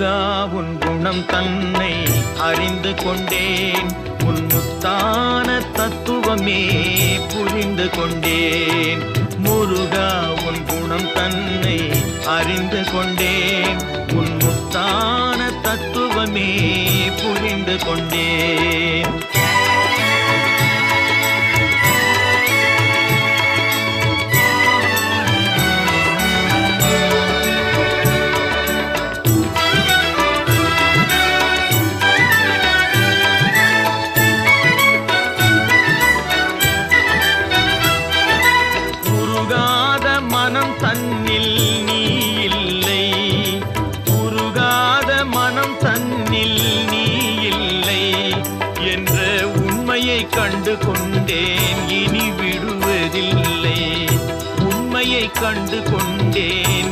முருகா உன் குணம் தன்னை அறிந்து கொண்டேன், உன் முத்தான தத்துவமே புரிந்து கொண்டேன். முருகா உன் குணம் தன்னை அறிந்து கொண்டேன், உன் முத்தான தத்துவமே புரிந்து கொண்டேன். மனம் தன்னில் நீ இல்லை, உருகாத மனம் தன்னில் நீ இல்லை என்ற உண்மையை கண்டு கொண்டேன், இனி விடுவதில்லை. உண்மையை கண்டு கொண்டேன்,